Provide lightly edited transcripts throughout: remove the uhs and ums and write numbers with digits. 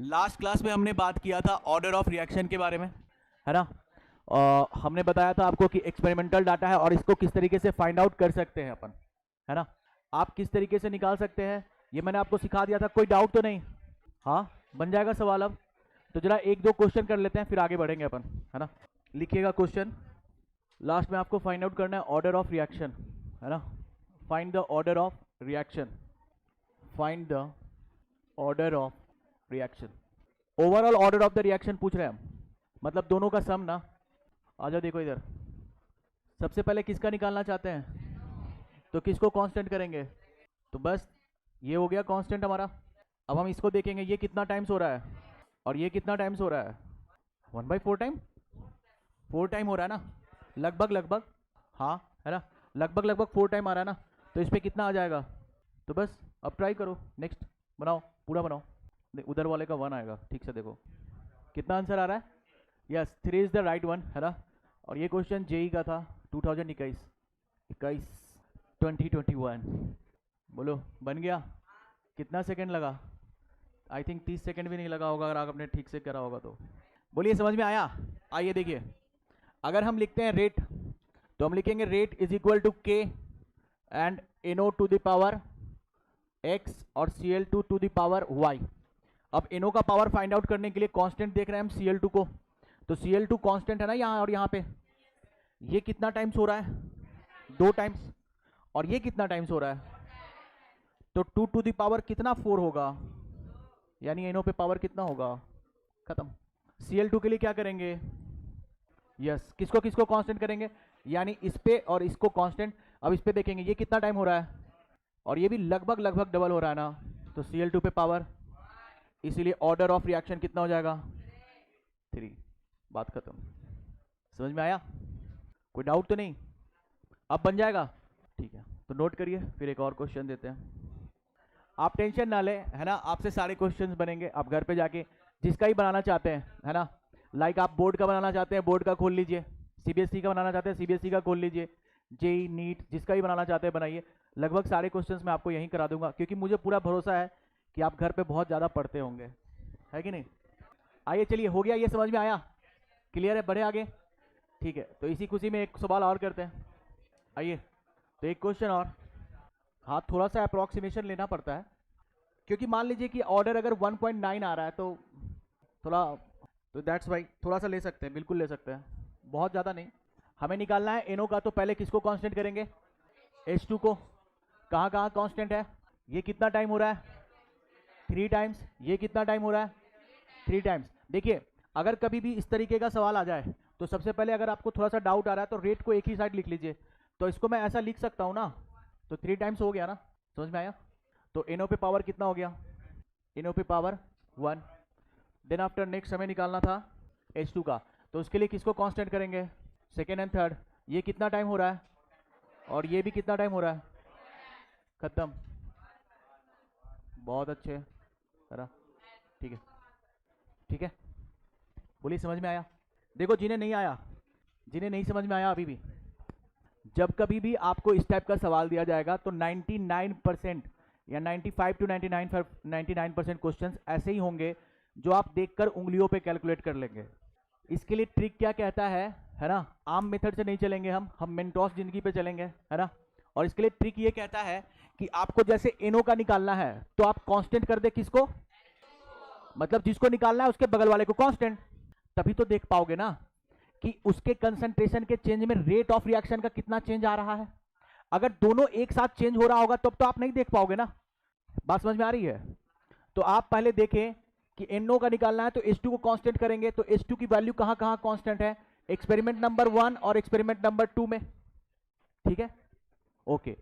Last class में हमने बात किया था ऑर्डर ऑफ रिएक्शन के बारे में, है ना। हमने बताया था आपको कि एक्सपेरिमेंटल डाटा है और इसको किस तरीके से फाइंड आउट कर सकते हैं अपन, है ना। आप किस तरीके से निकाल सकते हैं ये मैंने आपको सिखा दिया था। कोई डाउट तो नहीं? हाँ, बन जाएगा सवाल अब। तो जरा एक दो क्वेश्चन कर लेते हैं फिर आगे बढ़ेंगे अपन, है ना। लिखिएगा क्वेश्चन। लास्ट में आपको फाइंड आउट करना है ऑर्डर ऑफ रिएक्शन, है ना। Find the order of reaction, find the order of reaction. Overall order of the reaction पूछ रहे हैं हम, मतलब दोनों का सम ना। आ जाओ, देखो इधर। सबसे पहले किसका निकालना चाहते हैं? तो किसको कांस्टेंट करेंगे? तो बस ये हो गया कांस्टेंट हमारा। अब हम इसको देखेंगे ये कितना टाइम्स हो रहा है और ये कितना टाइम्स हो रहा है। 1/4 टाइम, 4 टाइम हो रहा है ना, लगभग लगभग। हाँ, है ना, लगभग लगभग 4 टाइम आ रहा है ना। तो इस पर कितना आ जाएगा? तो बस अब ट्राई करो, नेक्स्ट बनाओ, पूरा बनाओ। उधर वाले का 1 आएगा, ठीक से देखो कितना आंसर आ रहा है। Yes, 3 is the right one, है ना। और ये क्वेश्चन जेई का था 2021। बोलो बन गया? कितना सेकंड लगा? आई थिंक 30 सेकंड भी नहीं लगा होगा अगर आपने ठीक से करा होगा तो। बोलिए, समझ में आया? आइए देखिए, अगर हम लिखते हैं रेट तो हम लिखेंगे rate is equal to K and NO to the power x और Cl2 to the power y। अब NO का पावर फाइंड आउट करने के लिए कांस्टेंट देख रहे हैं हम Cl2 को, तो Cl2 कांस्टेंट है ना यहाँ और यहाँ पे। ये कितना टाइम्स हो रहा है? 2 टाइम्स। और ये कितना टाइम्स हो रहा है? तो 2 टू द पावर कितना 4 होगा, यानी NO पे पावर कितना होगा? खत्म। Cl2 के लिए क्या करेंगे? यस, किसको किसको कांस्टेंट करेंगे, यानी इस पे और इसको कांस्टेंट। अब इस पे देखेंगे ये कितना टाइम हो रहा है और ये भी लगभग लगभग डबल हो रहा है ना, तो Cl2 पे पावर, इसीलिए ऑर्डर ऑफ रिएक्शन कितना हो जाएगा? 3। बात खत्म। समझ में आया? कोई डाउट तो नहीं? अब बन जाएगा? ठीक है, तो नोट करिए, फिर एक और क्वेश्चन देते हैं। आप टेंशन ना ले, है ना, आपसे सारे क्वेश्चंस बनेंगे। आप घर पे जाके जिसका ही बनाना चाहते हैं, है ना, लाइक आप बोर्ड का बनाना चाहते हैं बोर्ड का खोल लीजिए, सीबीएसई का बनाना चाहते हैं सीबीएसई का खोल लीजिए, जेई नीट जिसका ही बनाना चाहते हैं बनाइए। लगभग सारे क्वेश्चंस मैं आपको यहीं करा दूंगा, क्योंकि मुझे पूरा भरोसा है कि आप घर पे बहुत ज़्यादा पढ़ते होंगे, है कि नहीं। आइए चलिए, हो गया, ये समझ में आया? क्लियर है? बढ़े आगे? ठीक है, तो इसी खुशी में एक सवाल और करते हैं। आइए, तो एक क्वेश्चन और। हाँ, थोड़ा सा अप्रोक्सीमेशन लेना पड़ता है, क्योंकि मान लीजिए कि ऑर्डर अगर 1.9 आ रहा है तो थोड़ा, तो दैट्स वाई थोड़ा सा ले सकते हैं, बिल्कुल ले सकते हैं, बहुत ज़्यादा नहीं। हमें निकालना है NO का, तो पहले किसको कांस्टेंट करेंगे? H2 को। कहाँ कहाँ कांस्टेंट है? ये कितना टाइम हो रहा है? 3 टाइम्स। ये कितना टाइम हो रहा है? 3 टाइम्स। देखिए, अगर कभी भी इस तरीके का सवाल आ जाए तो सबसे पहले अगर आपको थोड़ा सा डाउट आ रहा है तो रेट को एक ही साइड लिख लीजिए। तो इसको मैं ऐसा लिख सकता हूँ ना, तो 3 टाइम्स हो गया ना। समझ में आया? तो NO पे पावर कितना हो गया? NO पे पावर 1। देन आफ्टर नेक्स्ट हमें निकालना था H2 का, तो उसके लिए किसको कांस्टेंट करेंगे? Second and third. ये कितना टाइम हो रहा है और ये भी कितना टाइम हो रहा है? खत्म। बहुत अच्छे, करा। ठीक है, ठीक है, बोलिए समझ में आया? देखो, जिन्हें नहीं आया, जिन्हें नहीं समझ में आया अभी भी, जब कभी भी आपको इस टाइप का सवाल दिया जाएगा तो 99% या 95 टू 99% क्वेश्चंस ऐसे ही होंगे जो आप देखकर उंगलियों पे कैलकुलेट कर लेंगे। इसके लिए ट्रिक क्या कहता है ना, आम मेथड से नहीं चलेंगे हम मेंटोस जिंदगी पे चलेंगे, है ना। और इसके लिए ट्रिक ये कहता है कि आपको जैसे NO का निकालना है तो आप कांस्टेंट कर दे किसको, मतलब जिसको निकालना है उसके बगल वाले को कांस्टेंट। तभी तो देख पाओगे ना कि उसके कंसंट्रेशन के चेंज में रेट ऑफ रिएक्शन का कितना चेंज आ रहा है। अगर दोनों एक साथ चेंज हो रहा होगा तब तो आप नहीं देख पाओगे ना। बात समझ में आ रही है? तो आप पहले देखें कि NO का निकालना है तो H2 को कांस्टेंट करेंगे, तो H2 की वैल्यू कहां कहां कांस्टेंट है? एक्सपेरिमेंट नंबर 1 और एक्सपेरिमेंट नंबर 2 में। ठीक है, ओके।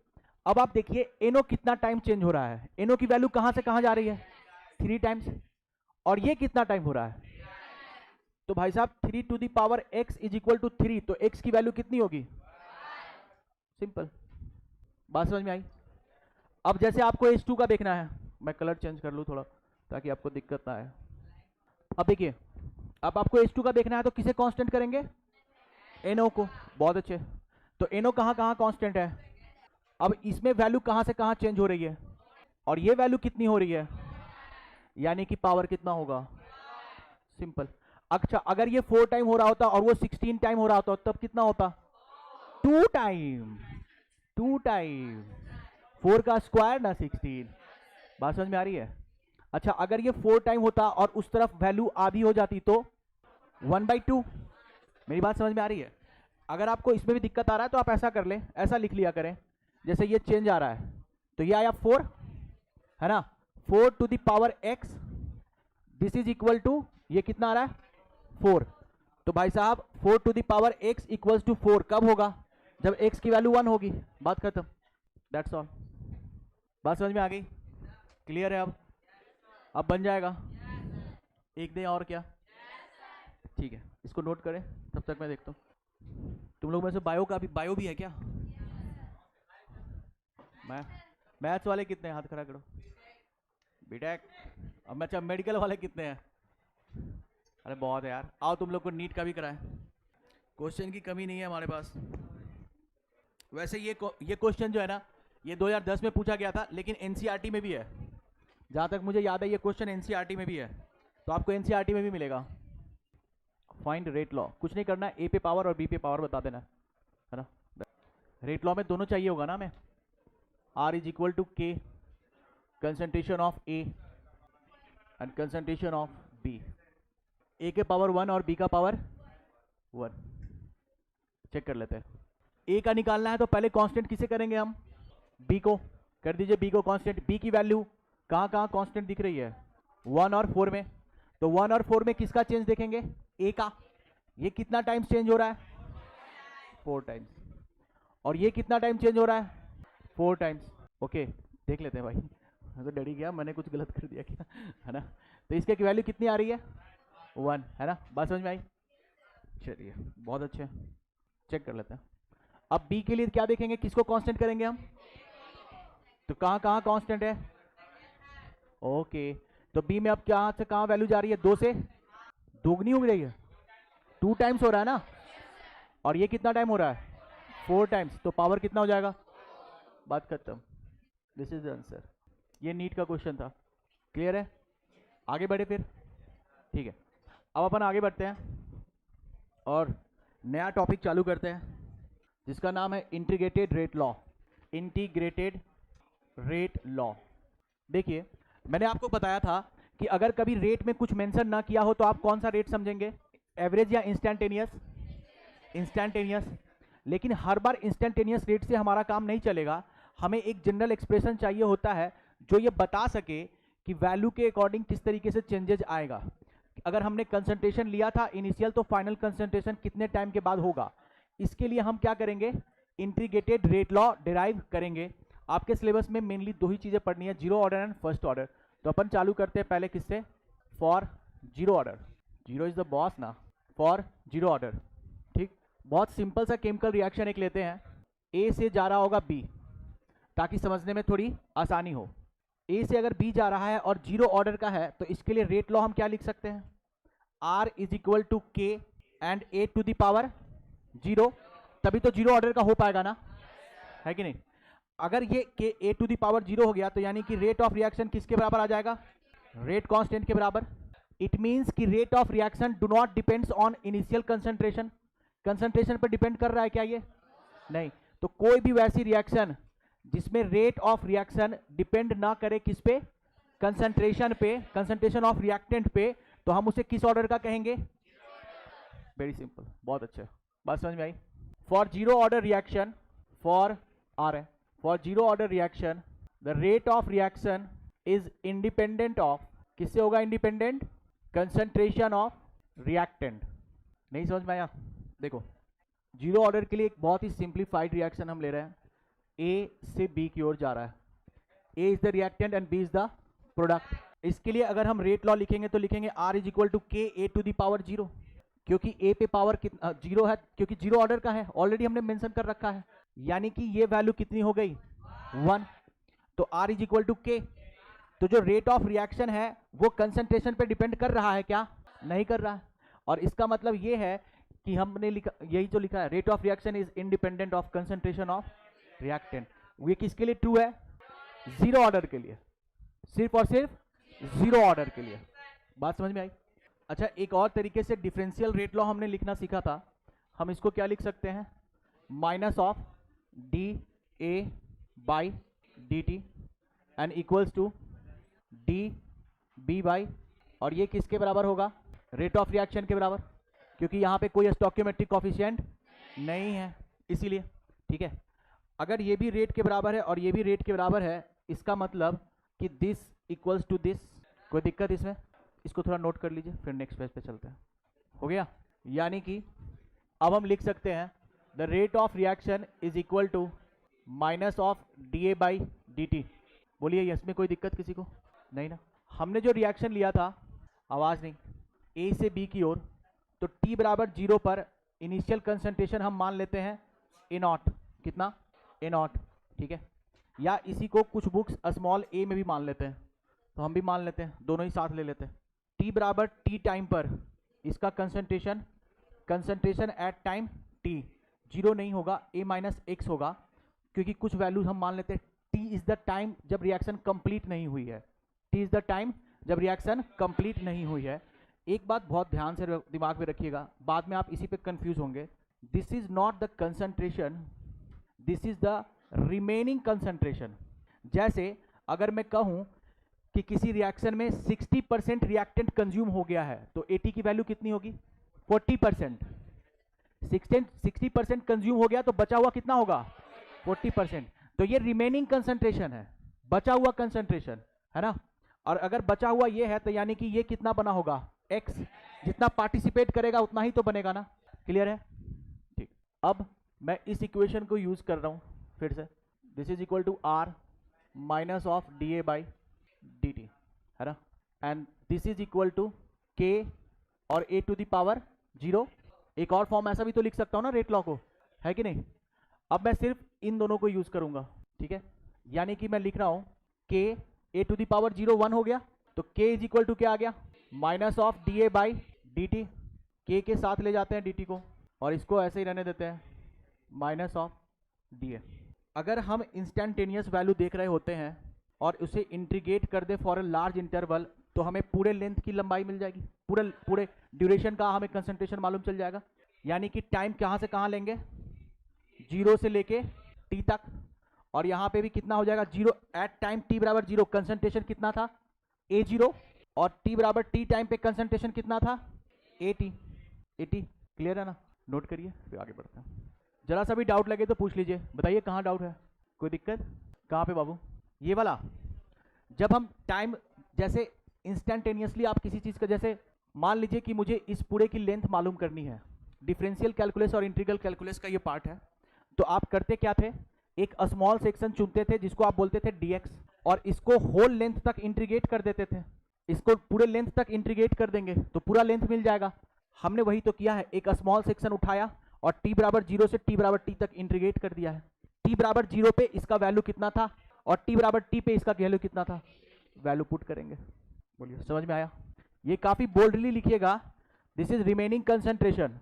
अब आप देखिए NO कितना टाइम चेंज हो रहा है। NO की वैल्यू कहां से कहां जा रही है? 3 टाइम्स। और ये कितना टाइम हो रहा है? तो भाई साहब 3 to the power x is equal to 3, तो x की वैल्यू कितनी होगी? सिंपल। बात समझ में आई? अब जैसे आपको H2 का देखना है, मैं कलर चेंज कर लूं थोड़ा ताकि आपको दिक्कत ना आए। अब देखिए, अब आपको H2 का देखना है तो किसे कांस्टेंट करेंगे? NO को। बहुत अच्छे। तो NO कहां कहां कांस्टेंट है? अब इसमें वैल्यू कहां से कहां चेंज हो रही है और ये वैल्यू कितनी हो रही है? यानी कि पावर कितना होगा, सिंपल। अच्छा अगर ये 4 टाइम हो रहा होता और वो 16 टाइम हो रहा होता तब कितना होता, 2 टाइम, 2 टाइम, 4 का स्क्वायर ना 16। बात समझ में आ रही है? अच्छा अगर ये 4 टाइम होता और उस तरफ वैल्यू आधी हो जाती तो 1/2। मेरी बात समझ में आ रही है? अगर आपको इसमें भी दिक्कत आ रहा है तो आप ऐसा कर ले, ऐसा लिख लिया करें, जैसे ये चेंज आ रहा है तो ये आया 4 है ना, 4 to the power x, this is equal to, ये कितना आ रहा है 4। तो भाई साहब 4 to the power x equals to 4 कब होगा, जब x की वैल्यू 1 होगी, बात खत्म, दैट्स ऑल। बात समझ में आ गई, क्लियर है? अब बन जाएगा, एक दे और क्या, ठीक है इसको नोट करें तब तक मैं देखता हूँ। तुम लोग में से बायो का भी, बायो भी है क्या? मैथ्स वाले कितने हैं, हाथ खड़ा करो। बीटेक, अब अच्छा मेडिकल वाले कितने हैं? अरे बहुत है यार, आओ तुम लोग को नीट का भी कराएं, क्वेश्चन की कमी नहीं है हमारे पास। वैसे ये क्वेश्चन जो है ना, ये 2010 में पूछा गया था, लेकिन एनसीईआरटी में भी है, जहाँ तक मुझे याद है ये क्वेश्चन एनसीईआरटी में भी है, तो आपको एनसीईआरटी में भी मिलेगा। फाइंड रेट लॉ, कुछ नहीं करना, ए पे पावर और बी पे पावर बता देना, है ना। रेट लॉ में दोनों चाहिए होगा ना हमें, R is equal to K concentration of A and concentration of B, A के पावर 1 और B का पावर 1। चेक कर लेते हैं, A का निकालना है तो पहले कांस्टेंट किसे करेंगे हम, B को कर दीजिए, B को कांस्टेंट, B की वैल्यू कहाँ कहाँ कांस्टेंट दिख रही है, 1 और 4 में, तो 1 और 4 में किसका चेंज देखेंगे, A का, ये कितना टाइम्स चेंज हो रहा है, 4 टाइम्स, और ये कितना टाइम चेंज हो रहा है, 4 टाइम्स। ओके देख लेते हैं भाई, मैं तो डरी गया, मैंने कुछ गलत कर दिया क्या, है ना। तो इसके की वैल्यू कितनी आ रही है, 1, है ना। बात समझ में आई, चलिए बहुत अच्छे, चेक कर लेते हैं। अब B के लिए क्या देखेंगे, किसको कांस्टेंट करेंगे हम, तो कहाँ कहाँ कांस्टेंट है, ओके, तो B में अब कहाँ से कहाँ वैल्यू जा रही है, 2 से दोगुनी हो रही है, 2 टाइम्स हो रहा है ना, और ये कितना टाइम हो रहा है, 4 टाइम्स, तो पावर कितना हो जाएगा, बात खत्म, दिस इज द आंसर। ये नीट का क्वेश्चन था, क्लियर है? आगे बढ़े फिर, ठीक है। अब अपन आगे बढ़ते हैं और नया टॉपिक चालू करते हैं जिसका नाम है integrated rate law. Integrated rate law, देखिए मैंने आपको बताया था कि अगर कभी रेट में कुछ मेंशन ना किया हो तो आप कौन सा रेट समझेंगे, एवरेज या इंस्टैंटेनियस, इंस्टैंटेनियस। लेकिन हर बार इंस्टैंटेनियस रेट से हमारा काम नहीं चलेगा, हमें एक जनरल एक्सप्रेशन चाहिए होता है जो ये बता सके कि वैल्यू के अकॉर्डिंग किस तरीके से चेंजेस आएगा। अगर हमने कंसंट्रेशन लिया था इनिशियल, तो फाइनल कंसंट्रेशन कितने टाइम के बाद होगा, इसके लिए हम क्या करेंगे, इंटीग्रेटेड रेट लॉ डिराइव करेंगे। आपके सिलेबस में मेनली 2 ही चीजें पढ़नी है, zero order and first order. तो अपन चालू करते हैं पहले किससे, for zero order, zero is the boss ना, फॉर जीरो ऑर्डर, ठीक। बहुत सिंपल सा केमिकल रिएक्शन एक लेते हैं, ए से जा रहा होगा बी, ताकि समझने में थोड़ी आसानी हो। ए से अगर बी जा रहा है और जीरो ऑर्डर का है, तो इसके लिए रेट लॉ हम क्या लिख सकते हैं, R is equal to K and A to the power 0, तभी तो जीरो ऑर्डर का हो पाएगा ना, है कि नहीं। अगर ये के ए टू द पावर 0 हो गया तो यानी कि रेट ऑफ रिएक्शन किसके बराबर आ जाएगा, रेट कांस्टेंट के बराबर। इट मींस कि rate of reaction do not depends on initial concentration, concentration पर डिपेंड कर रहा है क्या ये, नहीं। तो कोई भी वैसी रिएक्शन जिसमें रेट ऑफ रिएक्शन डिपेंड ना करे किस पे, कंसंट्रेशन पे, कंसंट्रेशन ऑफ रिएक्टेंट पे, तो हम उसे किस ऑर्डर का कहेंगे, वेरी सिंपल, बहुत अच्छा, बात समझ में आई। For zero order reaction, for R है, for zero order reaction the rate of reaction is independent of, किससे होगा इंडिपेंडेंट, कंसंट्रेशन ऑफ रिएक्टेंट। नहीं समझ में आया, देखो जीरो ऑर्डर के लिए एक बहुत ही सिंप्लीफाइड रिएक्शन हम ले रहे हैं, ए से बी की ओर जा रहा है, A is the reactant and B is the product. इसके लिए अगर हम रेट लॉ लिखेंगे तो लिखेंगे आर इज इक्वल टू के ए टू द पावर 0, क्योंकि ए पे पावर कितना 0 है, क्योंकि जीरो ऑर्डर का है, ऑलरेडी हमने मेंशन कर रखा है, यानी कि ये वैल्यू कितनी हो गई 1, तो आर इज इक्वल टू के। तो जो रेट ऑफ रिएक्शन है वो कंसंट्रेशन पे डिपेंड कर रहा है क्या, नहीं कर रहा है। और इसका मतलब ये है कि हमने लिखा, यही जो लिखा है, rate of reaction is independent of concentration of reactant. ये किसके लिए ट्रू है, जीरो ऑर्डर के लिए, सिर्फ और सिर्फ जीरो ऑर्डर के लिए। बात समझ में आई? अच्छा, एक और तरीके से डिफरेंशियल रेट लॉ हमने लिखना सीखा था, हम इसको क्या लिख सकते हैं, minus of D A by D T and equals to D B by, और ये किसके बराबर होगा, रेट ऑफ रिएक्शन के बराबर, क्योंकि यहाँ पे कोई स्टोइकोमेट्रिक कोफिशिएंट नहीं है इसीलिए। ठीक है, अगर ये भी रेट के बराबर है और ये भी रेट के बराबर है, इसका मतलब कि दिस इक्वल्स टू दिस। कोई दिक्कत इसमें? इसको थोड़ा नोट कर लीजिए, फिर नेक्स्ट पेज पे चलते हैं। हो गया? यानी कि अब हम लिख सकते हैं the rate of reaction is equal to minus of D A by D T. बोलिए इसमें कोई दिक्कत किसी को? नहीं ना? हमने जो रिएक्शन लिया था, आवाज नहीं, ए से बी की ओर, तो टी बराबर 0 पर इनिशियल कंसंट्रेशन हम मान लेते हैं ए नॉट। कितना? ए नॉट। ठीक है, या इसी को कुछ बुक्स स्मॉल ए में भी मान लेते हैं, तो हम भी मान लेते हैं, दोनों ही साथ ले लेते हैं। टी बराबर टी टाइम पर इसका कंसंट्रेशन एट टाइम टी 0 नहीं होगा, ए माइनस एक्स होगा, क्योंकि कुछ वैल्यूज हम मान लेते हैं। टी इज द टाइम जब रिएक्शन कंप्लीट नहीं हुई है, टी इज द टाइम जब रिएक्शन कंप्लीट नहीं हुई है। एक बात बहुत ध्यान से दिमाग में रखिएगा, बाद में आप इसी पे कंफ्यूज होंगे। This is not the concentration, this is the remaining concentration. जैसे अगर मैं कहूं कि किसी रिएक्शन में 60% रिएक्टेंट कंज्यूम हो गया है, तो एटी की वैल्यू कितनी होगी? 40%। 60% कंज्यूम हो गया तो बचा हुआ कितना होगा? 40%। तो ये रिमेनिंग कंसंट्रेशन है, बचा हुआ कंसंट्रेशन है ना। और अगर बचा हुआ ये है तो यानी कि ये कितना बना होगा? x। जितना पार्टिसिपेट करेगा उतना ही तो बनेगा ना। क्लियर है? ठीक, अब मैं इस इक्वेशन को यूज कर रहा हूं फिर से। This is equal to R minus of D A by D T, है ना, and this is equal to K और ए टू द पावर 0। एक और फॉर्म ऐसा भी तो लिख सकता हूं ना रेट लॉ को, है कि नहीं? अब मैं सिर्फ इन दोनों को यूज करूंगा। ठीक है, यानी कि मैं लिख रहा हूं के ए टू द पावर 0 1 हो गया, तो के इज इक्वल टू क्या आ गया? Minus of D A by D T. के साथ ले जाते हैं डी टी को, और इसको ऐसे ही रहने देते हैं, माइनस ऑफ डी ए। अगर हम इंस्टेंटेनियस वैल्यू देख रहे होते हैं और उसे इंटीग्रेट कर दे फॉर ए लार्ज इंटरवल, तो हमें पूरे लेंथ की लंबाई मिल जाएगी, पूरे ड्यूरेशन का हमें कंसंट्रेशन मालूम चल जाएगा। यानी कि टाइम कहाँ से कहाँ लेंगे? 0 से लेके टी तक, और यहाँ पे भी कितना हो जाएगा? 0 एट टाइम टी बराबर 0 कंसंट्रेशन कितना था? A0, और टी बराबर टी टाइम पे कंसंट्रेशन कितना था? AT। क्लियर है ना? नोट करिए, फिर आगे बढ़ते हैं। जरा सा भी डाउट लगे तो पूछ लीजिए, बताइए कहाँ डाउट है, कोई दिक्कत? कहाँ पे बाबू? ये वाला, जब हम टाइम जैसे इंस्टेंटेनियसली आप किसी चीज का, जैसे मान लीजिए कि मुझे इस पूरे की लेंथ मालूम करनी है, डिफरेंशियल कैलकुलस और इंटीग्रल कैलकुलस का ये पार्ट है, तो आप करते क्या थे? एक स्मॉल सेक्शन चुनते थे जिसको आप बोलते थे dx, और इसको होल लेंथ तक इंटीग्रेट कर देते थे। इसको पूरे लेंथ तक इंटीग्रेट कर देंगे तो पूरा लेंथ मिल जाएगा। हमने वही तो किया है, एक स्मॉल सेक्शन उठाया और t बराबर 0 से t बराबर t तक इंटीग्रेट कर दिया है। t बराबर 0 पे इसका वैल्यू कितना था और t बराबर t पे इसका वैल्यू कितना था, वैल्यू पुट करेंगे। बोलिए, समझ में आया? ये काफी बोल्डली लिखिएगा, दिस इज रिमेनिंग कंसंट्रेशन,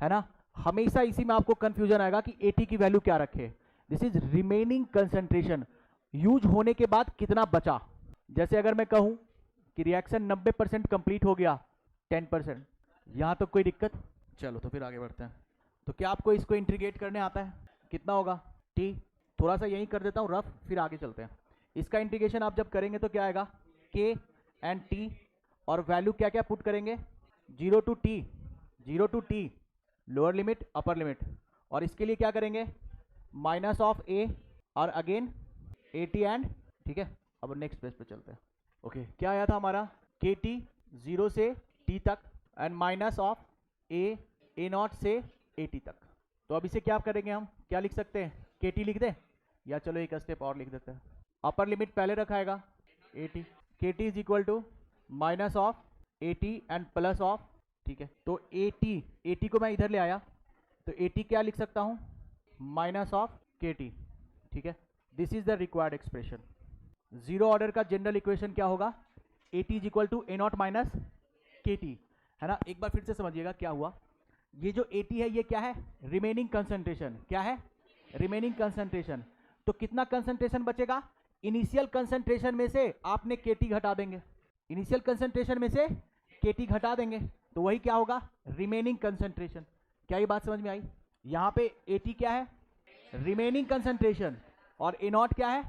है ना। हमेशा इसी में आपको कंफ्यूजन आएगा कि AT की वैल्यू क्या रखे। This is remaining concentration, use होने के बाद कितना बचा। जैसे अगर मैं कहूं कि रिएक्शन 90% कंप्लीट हो गया, 10%, यहां तो कोई दिक्कत? चलो तो फिर आगे बढ़ते हैं। तो क्या आपको इसको इंटीग्रेट करने आता है? कितना होगा? T। थोड़ा सा यही कर देता हूं रफ, फिर आगे चलते हैं। इसका इंटीग्रेशन आप जब करेंगे तो क्या आएगा? K एंड T, और वैल्यू क्या क्या पुट करेंगे? 0 to T, lower limit upper limit, और इसके लिए क्या करेंगे? माइनस ऑफ A और अगेन AT एंड, ठीक है। अब नेक्स्ट पेज पे चलते हैं। ओके, क्या आया था हमारा? KT 0 से T तक एंड माइनस ऑफ A0 से AT तक। तो अब इसे क्या करेंगे हम? क्या लिख सकते हैं? KT लिख दे, या चलो एक स्टेप और लिख देते हैं। अपर लिमिट पहले रखाएगा AT, KT is equal to minus of AT and plus of, ठीक है। तो AT को मैं इधर ले आया, तो AT क्या लिख सकता हूं? माइनस ऑफ KT, ठीक है। This is the required expression. Zero order का जनरल इक्वेशन क्या होगा? AT is equal to A0 minus KT, है ना। एक बार फिर से समझिएगा क्या हुआ। ये जो AT है ये क्या है? Remaining concentration. क्या है? Remaining concentration. तो कितना कंसंट्रेशन बचेगा? इनिशियल कंसंट्रेशन में से आपने KT घटा देंगे, इनिशियल कंसंट्रेशन में से KT घटा देंगे तो वही क्या होगा, रिमेनिंग कंसंट्रेशन। क्या ये बात समझ में आई? यहाँ पे AT क्या है, रिमेनिंग कंसंट्रेशन, और A नॉट क्या है,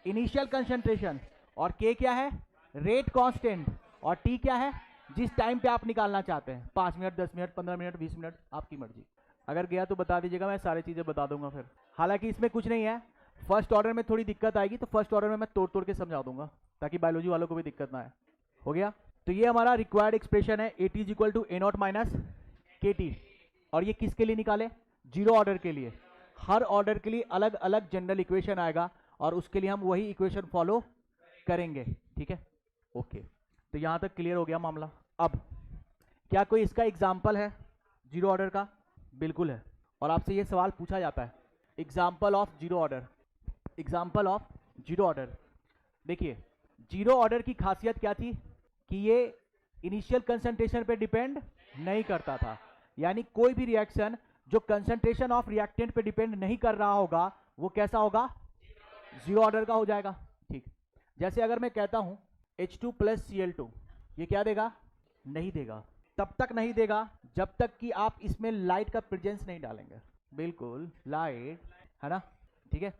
इनिशियल कंसंट्रेशन, और K क्या है, रेट कांस्टेंट, और T क्या है, जिस टाइम पे आप निकालना चाहते हैं, 5 मिनट, 10 मिनट, 15 मिनट, 20 मिनट, आपकी मर्जी। अगर गया तो बता दीजिएगा, मैं सारी चीज़ें बता दूंगा फिर। हालांकि इसमें कुछ नहीं है, फर्स्ट ऑर्डर में थोड़ी दिक्कत आएगी, तो फर्स्ट ऑर्डर में मैं तोड़ तोड़ के समझा दूंगा ताकि बायोलॉजी वालों को भी दिक्कत ना आए। हो गया? तो ये हमारा रिक्वायर्ड एक्सप्रेशन है, AT is equal to A naught minus KT। और ये किसके लिए निकाले, जीरो ऑर्डर के लिए। हर ऑर्डर के लिए अलग अलग जनरल इक्वेशन आएगा और उसके लिए हम वही इक्वेशन फॉलो करेंगे। ठीक है, ओके। तो यहां तक क्लियर हो गया मामला। अब क्या कोई इसका एग्जाम्पल है जीरो ऑर्डर का? बिल्कुल है, और आपसे ये सवाल पूछा जाता है, example of zero order, example of zero order. देखिए, जीरो ऑर्डर की खासियत क्या थी कि ये इनिशियल कंसंट्रेशन पे डिपेंड नहीं करता था, यानी कोई भी रिएक्शन जो कंसंट्रेशन ऑफ रिएक्टेंट पे डिपेंड नहीं कर रहा होगा वो कैसा होगा, जीरो ऑर्डर का हो जाएगा। ठीक, जैसे अगर मैं कहता हूं H2 प्लस Cl2, ये क्या देगा, नहीं देगा। तब तक नहीं देगा जब तक कि आप इसमें लाइट का प्रेजेंस नहीं डालेंगे। बिल्कुल, लाइट है ना, ठीक है।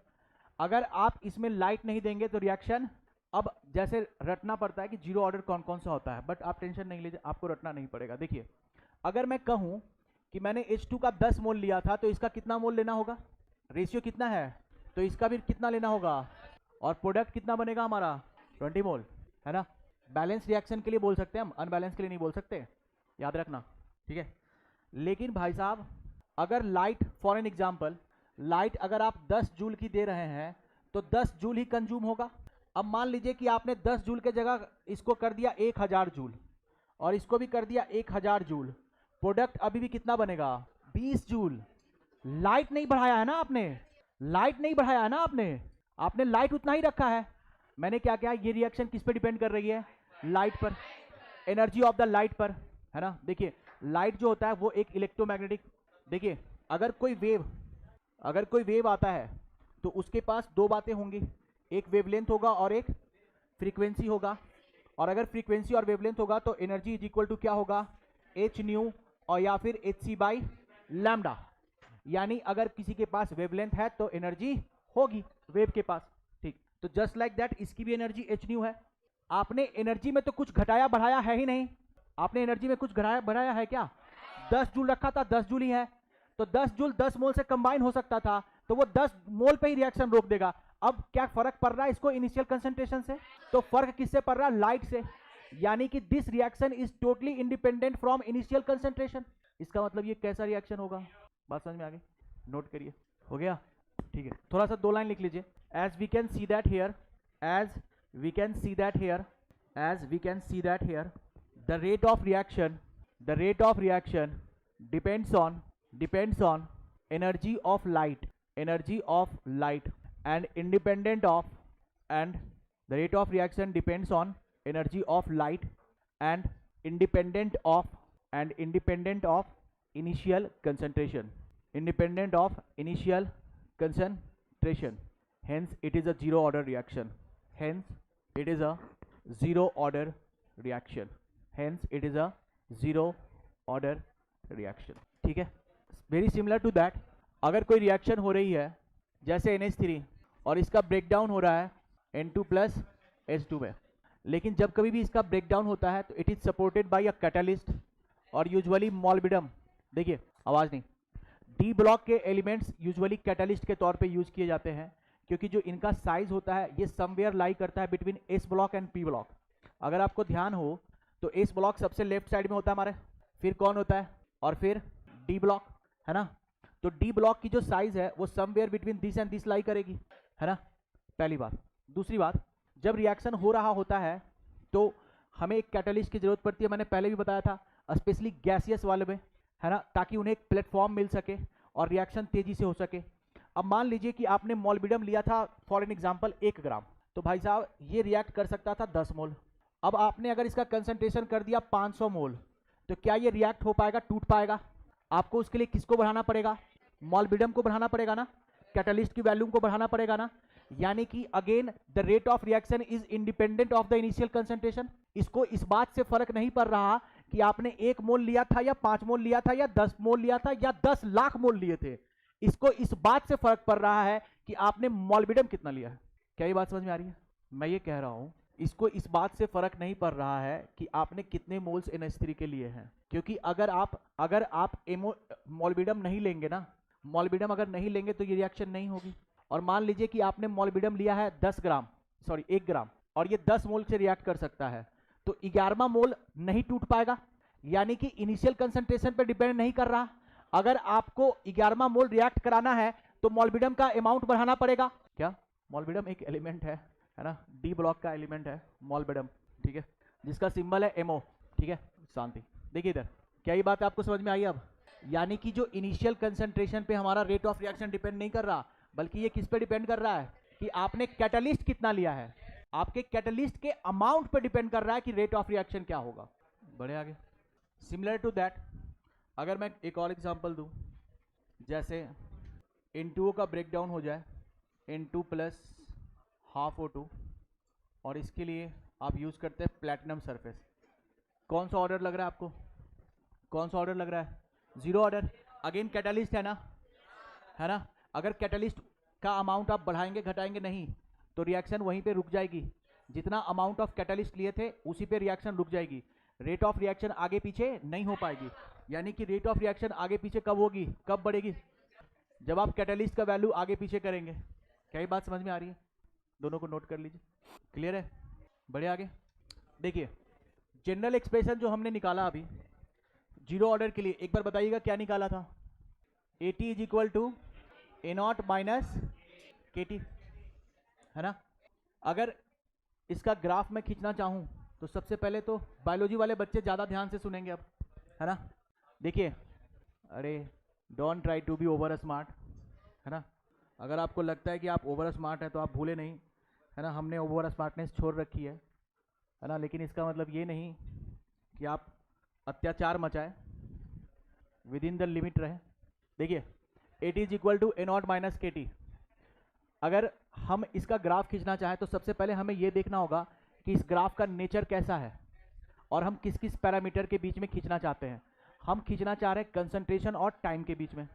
अगर आप इसमें लाइट नहीं देंगे तो रिएक्शन, अब जैसे रटना पड़ता है कि जीरो ऑर्डर कौन कौन सा होता है, बट आप टेंशन नहीं लीजिए, आपको रटना नहीं पड़ेगा। देखिए, अगर मैं कहूं कि मैंने H2 का 10 मोल लिया था तो इसका कितना मोल लेना होगा, रेशियो कितना है, तो इसका भी कितना लेना होगा, और प्रोडक्ट कितना बनेगा हमारा, 20 मोल, है ना। बैलेंस रिएक्शन के लिए बोल सकते हैं हम, अनबैलेंस के लिए नहीं बोल सकते, याद रखना, ठीक है। लेकिन भाई साहब, अगर light, for an example, light अगर आप 10 जूल की दे रहे हैं तो 10 जूल ही कंज्यूम होगा। अब मान लीजिए कि आपने 10 जूल के जगह इसको कर दिया 1000 जूल और इसको भी कर दिया 1000 जूल, प्रोडक्ट अभी भी कितना बनेगा, 20 जूल। लाइट नहीं बढ़ाया है ना आपने, लाइट नहीं बढ़ाया है ना आपने लाइट उतना ही रखा है। मैंने क्या किया, ये रिएक्शन किस पे डिपेंड कर रही है, लाइट पर, एनर्जी ऑफ द लाइट पर, है ना। देखिए, लाइट जो होता है वो एक इलेक्ट्रोमैग्नेटिक, देखिए अगर कोई वेव आता है तो उसके पास दो बातें होंगी, एक वेवलेंथ होगा और एक फ्रीक्वेंसी होगा। और अगर फ्रीक्वेंसी और वेवलेंथ होगा तो एनर्जी इज इक्वल टू क्या होगा, एच न्यू और या फिर hc बाई लैम्डा। यानी अगर किसी के पास वेवलेंथ है तो एनर्जी होगी वेव के पास, ठीक। तो जस्ट लाइक दैट इसकी भी एनर्जी एच न्यू है। आपने एनर्जी में तो कुछ घटाया बढ़ाया है ही नहीं, आपने एनर्जी में कुछ घटाया बढ़ाया है क्या, 10 जूल रखा था, 10 जूल ही है, तो 10 जूल 10 मोल से कंबाइन हो सकता था, तो वो 10 मोल पे ही रिएक्शन रोक देगा। अब क्या फर्क पड़ रहा है इसको इनिशियल कंसंट्रेशन से, तो फर्क किससे पड़ रहा है, लाइट से। यानी कि this reaction is totally independent from initial concentration. इसका मतलब ये कैसा रिएक्शन होगा, बात समझ में आ गई, नोट करिए, हो गया, ठीक है। थोड़ा सा 2 लाइन लिख लीजिए, as we can see that here, as we can see that here, as we can see that here, the rate of reaction depends on energy of light, and independent of, and the rate of reaction depends on energy of light and independent of initial concentration, hence it is a zero order reaction, hence it is a zero order reaction, ठीक है। Very similar to that, अगर कोई reaction हो रही है जैसे NH3 और इसका ब्रेकडाउन हो रहा है N2 प्लस H2 में, लेकिन जब कभी भी इसका ब्रेकडाउन होता है तो it is supported by a catalyst और यूजुअली मॉलिब्डेनम। देखिए, आवाज नहीं, डी ब्लॉक के एलिमेंट्स यूजुअली कैटलिस्ट के तौर पे यूज किए जाते हैं, क्योंकि जो इनका साइज होता है ये समवेयर लाई करता है between S block and P block. अगर आपको ध्यान हो तो एस ब्लॉक सबसे लेफ्ट साइड में होता है हमारे, फिर कौन होता है, और फिर डी ब्लॉक, है ना। तो डी ब्लॉक की जो साइज है वो somewhere between this and this लाई करेगी, है ना, पहली बात। दूसरी बात, जब रिएक्शन हो रहा होता है तो हमें एक कैटलिस्ट की जरूरत पड़ती है, मैंने पहले भी बताया था, स्पेशली गैसियस वाले में, है ना, ताकि उन्हें एक प्लेटफॉर्म मिल सके और रिएक्शन तेजी से हो सके। अब मान लीजिए कि आपने मॉलिब्डेनम लिया था फॉर एन एग्जाम्पल 1 ग्राम, तो भाई साहब ये रिएक्ट कर सकता था 10 मोल। अब आपने अगर इसका कंसंट्रेशन कर दिया 500 मोल, तो क्या ये रिएक्ट हो पाएगा, टूट पाएगा? आपको उसके लिए किसको बढ़ाना पड़ेगा, मॉलिब्डेनम को बढ़ाना पड़ेगा ना, कैटलिस्ट की वैल्यूम को बढ़ाना पड़ेगा ना। यानी कि again the rate of reaction is independent of the initial concentration. इसको इस बात से फर्क नहीं पड़ रहा कि आपने 1 मोल लिया था या 5 मोल लिया था या 10 मोल लिया था या 10 लाख मोल लिए थे। इसको इस बात से फर्क पड़ रहा है कि आपने मोलबिडम कितना लिया है। क्या ये बात समझ में आ रही है? मैं ये कह रहा हूं इसको इस बात से फर्क नहीं पड़ रहा है कि आपने कितने मोल्स NH3 के लिए हैं, क्योंकि अगर आप मोलबिडम नहीं लेंगे ना, मोलबिडम अगर नहीं लेंगे तो ये रिएक्शन नहीं होगी। और मान लीजिए कि आपने मोलबिडम लिया है 1 ग्राम और ये 10 मोल से रिएक्ट कर सकता है, तो 11वां मोल नहीं टूट पाएगा, यानी कि इनिशियल कंसंट्रेशन पर डिपेंड नहीं कर रहा। अगर आपको 11वां मोल रिएक्ट कराना है तो मोलबिडम का अमाउंट बढ़ाना पड़ेगा। क्या मोलबिडम एक एलिमेंट है ना, डी ब्लॉक का एलिमेंट है मोलबिडम, ठीक है, जिसका सिंबल है MO, ठीक है, शांति। देखिए इधर, क्या ये बात आपको समझ में आई अब? यानी कि जो इनिशियल कंसंट्रेशन पे हमारा रेट ऑफ रिएक्शन डिपेंड नहीं कर रहा, बल्कि ये किस पे डिपेंड कर रहा है कि आपने कैटलिस्ट कितना लिया है। आपके कैटलिस्ट के अमाउंट पे डिपेंड कर रहा है कि रेट ऑफ रिएक्शन क्या होगा। बढ़े आगे। सिमिलर टू दैट अगर मैं एक और एग्जांपल दूं, जैसे N2O का ब्रेकडाउन हो जाए N2 प्लस हाफ O2, और इसके लिए आप यूज करते हैं प्लैटिनम सरफेस। कौन सा ऑर्डर लग रहा है आपको? कौन सा ऑर्डर लग रहा है? 0 ऑर्डर। अगेन कैटलिस्ट है ना, अगर कैटलिस्ट का अमाउंट आप बढ़ाएंगे घटाएंगे नहीं तो रिएक्शन वहीं पे रुक जाएगी। जितना अमाउंट ऑफ कैटलिस्ट लिए थे उसी पे रिएक्शन रुक जाएगी, रेट ऑफ रिएक्शन आगे पीछे नहीं हो पाएगी। यानी कि रेट ऑफ रिएक्शन आगे पीछे कब होगी, कब बढ़ेगी? जब आप कैटलिस्ट का वैल्यू आगे पीछे करेंगे। क्या ये बात समझ में आ रही है? दोनों को नोट कर लीजिए। क्लियर है? बढ़े आगे। देखिए जनरल एक्सप्रेशन जो हमने निकाला अभी 0 ऑर्डर के लिए, एक बार बताइएगा क्या निकाला था? AT is equal to A0 minus KT, है ना। अगर इसका ग्राफ मैं खींचना चाहूं तो सबसे पहले तो बायोलॉजी वाले बच्चे ज़्यादा ध्यान से सुनेंगे अब, है ना। देखिए, अरे don't try to be over smart, है ना। अगर आपको लगता है कि आप ओवर स्मार्ट हैं तो आप भूले नहीं, है ना, हमने ओवर स्मार्टनेस छोड़ रखी है ना। लेकिन इसका मतलब ये नहीं कि आप अत्याचार मचाए, विद इन द लिमिट रहे। देखिए AT is equal to A0 minus KT। अगर हम इसका ग्राफ खींचना चाहें तो सबसे पहले हमें यह देखना होगा कि इस ग्राफ का नेचर कैसा है और हम किस किस पैरामीटर के बीच में खींचना चाहते हैं। हम खींचना चाह रहे हैं कंसंट्रेशन और टाइम के बीच में।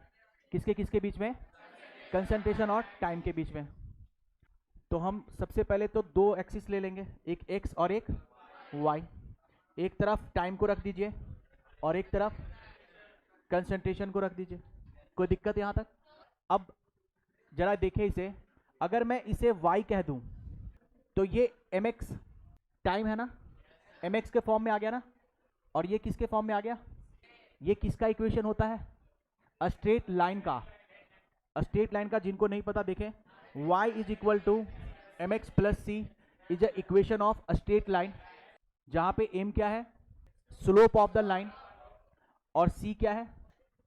किसके बीच में? कंसंट्रेशन और टाइम के बीच में। तो हम सबसे पहले तो 2 एक्सिस ले लेंगे, एक X और एक Y। एक तरफ टाइम को रख दीजिए और एक तरफ कंसंट्रेशन को रख दीजिए। कोई दिक्कत यहां तक? अब जरा देखिए इसे, अगर मैं इसे Y कह दूं तो ये mx टाइम है ना, mx के फॉर्म में आ गया ना, और ये किसके फॉर्म में आ गया? ये किसका इक्वेशन होता है? स्ट्रेट लाइन का। स्ट्रेट लाइन का जिनको नहीं पता देखें, y is equal to mx plus c is a equation of straight line, जहां पे m क्या है? स्लोप ऑफ द लाइन, और c क्या है?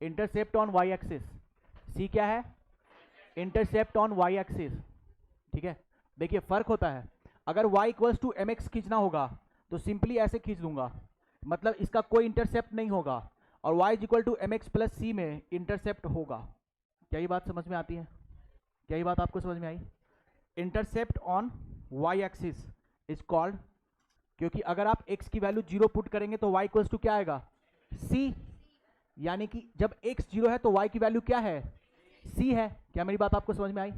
Intercept on y axis. c क्या है? इंटरसेप्ट ऑन y एक्सिस, ठीक है। देखिए फर्क होता है, अगर y इक्वल्स टू mx खींचना होगा तो सिंपली ऐसे खींच दूंगा, मतलब इसका कोई इंटरसेप्ट नहीं होगा, और y is equal to mx plus C में इंटरसेप्ट होगा। क्या ये बात समझ में आती है? क्या ये बात आपको समझ में आई? Intercept on y axis is called, क्योंकि अगर आप x की वैल्यू 0 पुट करेंगे तो y इक्वल्स टू क्या आएगा? c, यानी कि जब x 0 है तो y की वैल्यू क्या है? c है। क्या मेरी बात आपको समझ में आई?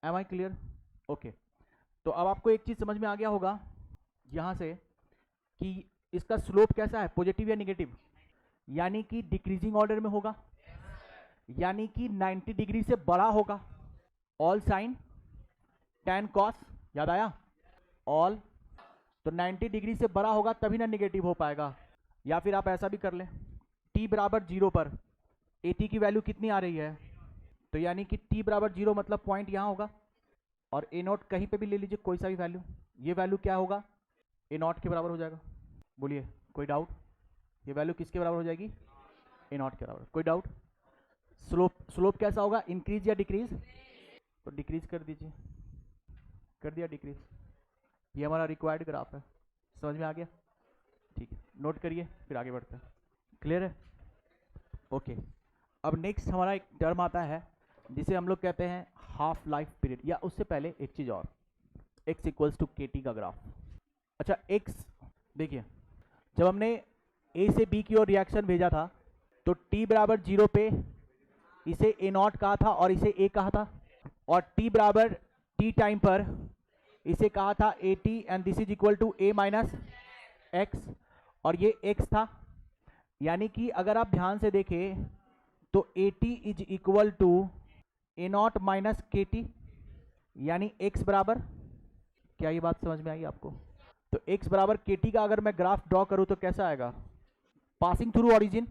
Am I clear? ओके। तो अब आपको एक चीज समझ में आ गया होगा यहां से कि इसका स्लोप कैसा है, पॉजिटिव या नेगेटिव? यानी कि डिक्रीजिंग ऑर्डर में होगा, यानी कि 90 डिग्री से बड़ा होगा। ऑल साइन tan cos, याद आया? ऑल, तो 90 डिग्री से बड़ा होगा तभी ना नेगेटिव हो पाएगा। या फिर आप ऐसा भी कर लें, t बराबर 0 पर AT की वैल्यू कितनी आ रही है, तो यानी कि t बराबर 0 मतलब पॉइंट यहां होगा, और A0 कहीं पे भी ले लीजिए कोई सा भी वैल्यू, ये वैल्यू क्या होगा? A0 के बराबर हो जाएगा। बोलिए कोई डाउट? ये वैल्यू किसके बराबर हो जाएगी? A0 के बराबर। कोई डाउट? स्लोप कैसा होगा, इंक्रीज या डिक्रीज? तो डिक्रीज कर दीजिए, कर दिया डिक्रीज। ये हमारा रिक्वायर्ड ग्राफ है, समझ में आ गया? ठीक है, नोट करिए फिर आगे बढ़ते हैं। क्लियर है? ओके। अब नेक्स्ट हमारा एक टर्म आता है जिसे हम लोग कहते हैं हाफ लाइफ पीरियड, या उससे पहले एक चीज और, x इक्वल्स टू के टी का ग्राफ। अच्छा x देखिए, जब हमने a से b की ओर रिएक्शन भेजा था तो t बराबर 0 पे इसे a नॉट कहा था और इसे a कहा था, और t बराबर t टाइम पर इसे कहा था at, and this is equal to a minus x, और ये x था। यानी कि अगर आप ध्यान से देखें तो at is equal to a naught minus k t, यानी x बराबर, क्या ये बात समझ में आई आपको? तो x बराबर के टी का अगर मैं ग्राफ ड्रॉ करूं तो कैसा आएगा? पासिंग थ्रू ओरिजिन,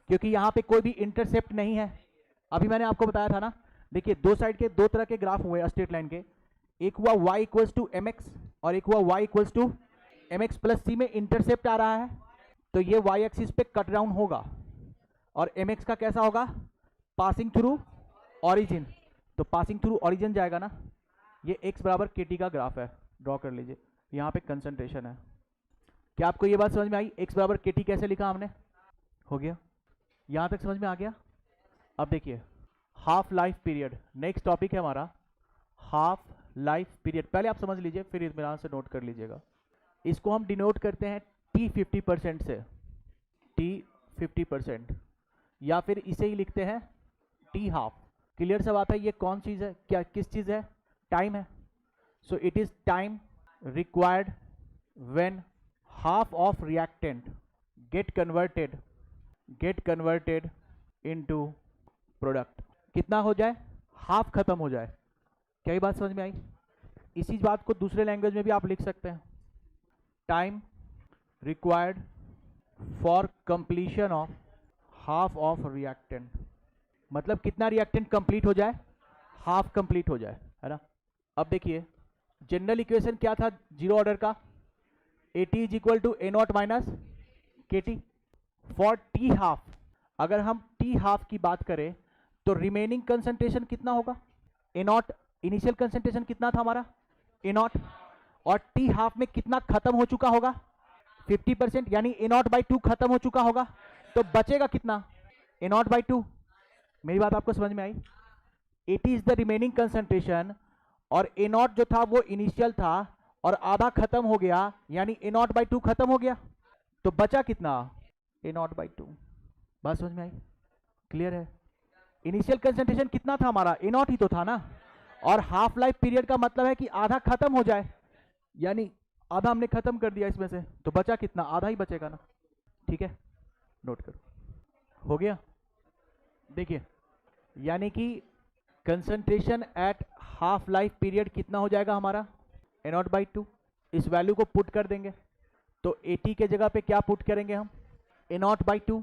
क्योंकि यहाँ पे कोई भी इंटरसेप्ट नहीं है। अभी मैंने आपको बताया था ना, देखिए दो साइड के दो तरह के ग्राफ हुए स्ट्रेट लाइन के, एक हुआ y equals to M X और एक हुआ y equals to M X plus C में इंटरसेप्ट आ रहा है, तो ये y एक्सिस पे कट डाउन होगा, और एम एक्स का कैसा होगा? पासिंग थ्रू ओरिजिन, तो पासिंग थ्रू ओरिजिन जाएगा ना। ये x बराबर के टी का ग्राफ है, ड्रॉ कर लीजिए, यहाँ पे कंसंट्रेशन है। क्या आपको ये बात समझ में आई? x बराबर के टी कैसे लिखा हमने? हो गया, यहाँ तक समझ में आ गया? अब देखिए half life period, next topic है हमारा हाफ लाइफ पीरियड। पहले आप समझ लीजिए, फिर इत्मीनान से नोट कर लीजिएगा। इसको हम डिनोट करते हैं t 50% से, t 50%, या फिर इसे ही लिखते हैं t हाफ। क्लियर सा बात है? ये कौन चीज़ है, क्या किस चीज़ है? टाइम है। So it is time required when half of reactant get converted into product। कितना हो जाए? हाफ खत्म हो जाए। क्या ये बात समझ में आई? इसी बात को दूसरे लैंग्वेज में भी आप लिख सकते हैं, time required for completion of half of reactant, मतलब कितना रिएक्टेंट कंप्लीट हो जाए? हाफ कंप्लीट हो जाए, है ना। अब देखिए जनरल इक्वेशन क्या था जीरो ऑर्डर का? at is equal to A naught minus k t for t half. अगर हम टी हाफ की बात करें तो रिमेनिंग कंसंट्रेशन कितना होगा? ए नॉट, इनिशियल कंसंट्रेशन कितना था हमारा? ए नॉट, और टी हाफ में कितना खत्म हो चुका होगा? 50%, यानी ए नॉट बाई टू खत्म हो चुका होगा, तो बचेगा कितना? ए नॉट बाई टू। मेरी बात आपको समझ में आई? at is the remaining concentration, और ए नॉट जो था वो इनिशियल था और आधा खत्म हो गया, यानी ए नॉट बाई टू खत्म हो गया, तो बचा कितना? ए नॉट बाई टू। बात समझ में आई? क्लियर है? इनिशियल कंसंट्रेशन कितना था हमारा? ए नॉट ही तो था ना, और हाफ लाइफ पीरियड का मतलब है कि आधा खत्म हो जाए, यानी आधा हमने खत्म कर दिया इसमें से, तो बचा कितना? आधा ही बचेगा ना। ठीक है, नोट करो। हो गया? देखिए यानी कि concentration at half life period कितना हो जाएगा हमारा? ए नॉट बाई टू। इस वैल्यू को पुट कर देंगे, तो एटी के जगह पे क्या पुट करेंगे हम? A naught by to.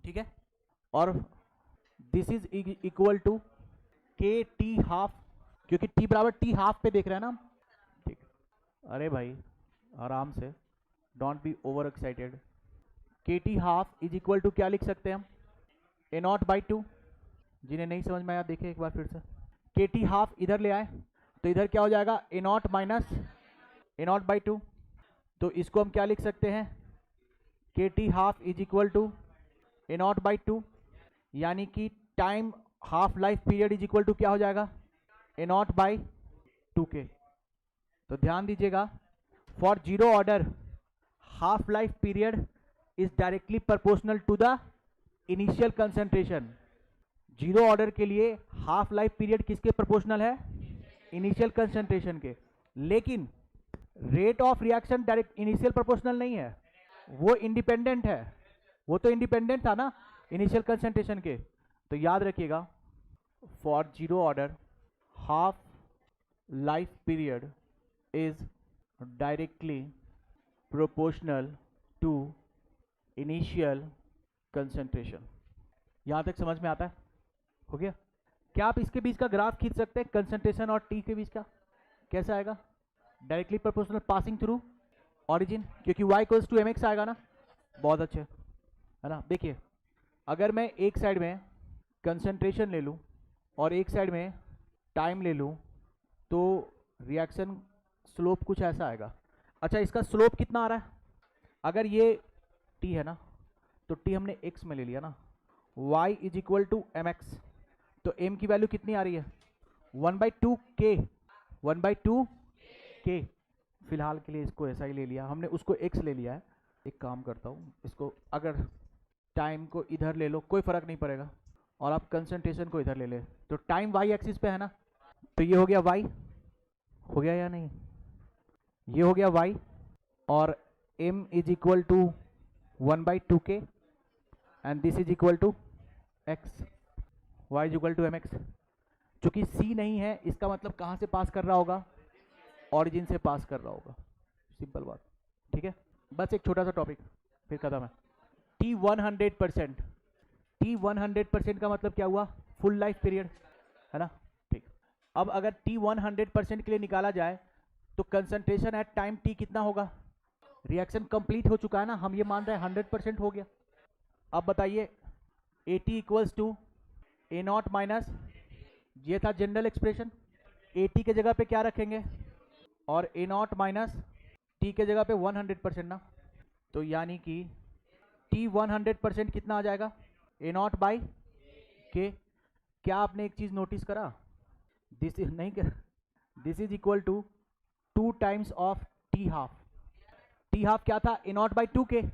ठीक है, और दिस इज इक्वल टू के टी हाफ, क्योंकि टी बराबर टी हाफ पे देख रहे हैं ना हम। ठीक, अरे भाई आराम से, don't be over excited. K T half is equal to क्या लिख सकते हैं हम? A naught by two. जिन्हें नहीं समझ में आया देखें एक बार फिर से। के टी हाफ इधर ले आए तो इधर क्या हो जाएगा? A naught minus A naught by two. तो इसको हम क्या लिख सकते हैं? K T half is equal to A naught by two, यानी कि time half life period is equal to क्या हो जाएगा? ए नॉट बाई टू के। तो ध्यान दीजिएगा, for zero order half life period is directly proportional to the initial concentration. Zero order के लिए हाफ लाइफ पीरियड किसके प्रोपोर्शनल है? इनिशियल कंसंट्रेशन के। लेकिन rate of reaction direct initial proportional नहीं है, वो इंडिपेंडेंट है। वो तो इंडिपेंडेंट था ना इनिशियल कंसंट्रेशन के। तो याद रखिएगा, for zero order half life period is directly proportional to initial concentration. यहां तक समझ में आता है? हो गया? क्या आप इसके बीच का ग्राफ खींच सकते हैं कंसंट्रेशन और टी के बीच का? कैसा आएगा? Directly proportional passing through origin, क्योंकि y equals to M x आएगा ना। बहुत अच्छे, है ना। देखिए अगर मैं एक साइड में कंसंट्रेशन ले लूँ और एक साइड में टाइम ले लूँ तो रिएक्शन स्लोप कुछ ऐसा आएगा। अच्छा, इसका स्लोप कितना आ रहा है? अगर ये t है ना, तो t हमने x में ले लिया ना, y is equal to M x, तो m की वैल्यू कितनी आ रही है? 1/2k, 1/2k। फिलहाल के लिए इसको ऐसा ही ले लिया हमने, उसको x ले लिया है। एक काम करता हूँ, इसको अगर टाइम को इधर ले लो कोई फर्क नहीं पड़ेगा, और आप कंसंट्रेशन को इधर ले ले, तो टाइम y एक्सिस पे है ना, तो ये हो गया y, हो गया या नहीं, ये हो गया y, और m is equal to 1/2k and this is equal to x, y is equal to mx। चूंकि c नहीं है, इसका मतलब कहाँ से पास कर रहा होगा, ऑरिजिन से पास कर रहा होगा, सिंपल बात। ठीक है, बस एक छोटा सा टॉपिक फिर खत्म है। t 100%, t 100% का मतलब क्या हुआ, फुल लाइफ पीरियड, है ना। ठीक, अब अगर t 100% के लिए निकाला जाए तो कंसंट्रेशन एट टाइम t कितना होगा, रिएक्शन कंप्लीट हो चुका है ना, हम ये मान रहे हैं 100% हो गया। अब बताइए AT equals to A0 minus, ये था जनरल एक्सप्रेशन, AT के जगह पे क्या रखेंगे, और A0 माइनस T के जगह पे 100% ना, तो यानी कि T 100% कितना आ जाएगा, A0 बाई K। क्या आपने एक चीज नोटिस करा, दिस इज नहीं कर, this is equal to 2 times of T half. T half क्या था, A0 बाई 2K,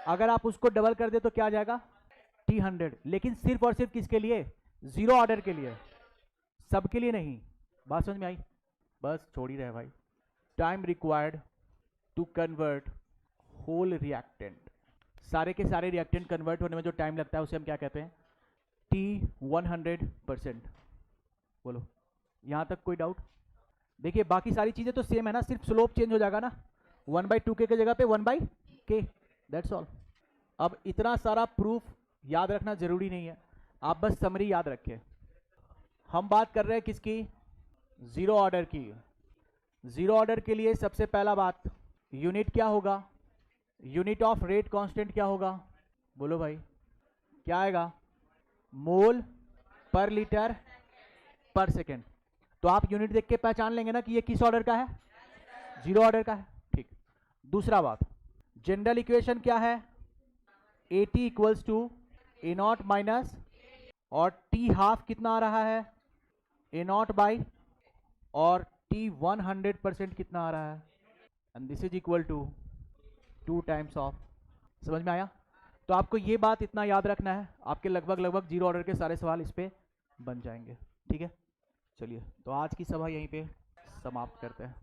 अगर आप उसको डबल कर दे तो क्या आ जाएगा, T 100, लेकिन सिर्फ और सिर्फ किसके लिए, जीरो ऑर्डर के लिए, सबके लिए नहीं। बात समझ में आई, बस छोड़ ही रहे भाई। Time required to convert whole reactant, सारे के सारे रिएक्टेंट कन्वर्ट होने में जो टाइम लगता है उसे हम क्या कहते हैं, T 100%। बोलो यहाँ तक कोई डाउट। देखिए बाकी सारी चीजें तो सेम है ना, सिर्फ स्लोप चेंज हो जाएगा ना, 1/2k के जगह पे 1/k, दैट्स ऑल। अब इतना सारा प्रूफ याद रखना जरूरी नहीं है, आप बस समरी याद रखें। हम बात कर रहे हैं किसकी, जीरो ऑर्डर की। जीरो ऑर्डर के लिए सबसे पहला बात, यूनिट क्या होगा, यूनिट ऑफ रेट कांस्टेंट क्या होगा, बोलो भाई क्या आएगा, मोल पर लीटर पर सेकेंड। तो आप यूनिट देख के पहचान लेंगे ना कि ये किस ऑर्डर का है, जीरो ऑर्डर का है। ठीक, दूसरा बात, जनरल इक्वेशन क्या है, AT equals to A0 minus, और T हाफ कितना आ रहा है, A0 बाई, और T 100% कितना आ रहा है, and this is equal to 2 times of. समझ में आया। तो आपको ये बात इतना याद रखना है, आपके लगभग जीरो ऑर्डर के सारे सवाल इस पे बन जाएंगे। ठीक है, चलिए तो आज की सभा यहीं पे समाप्त करते हैं।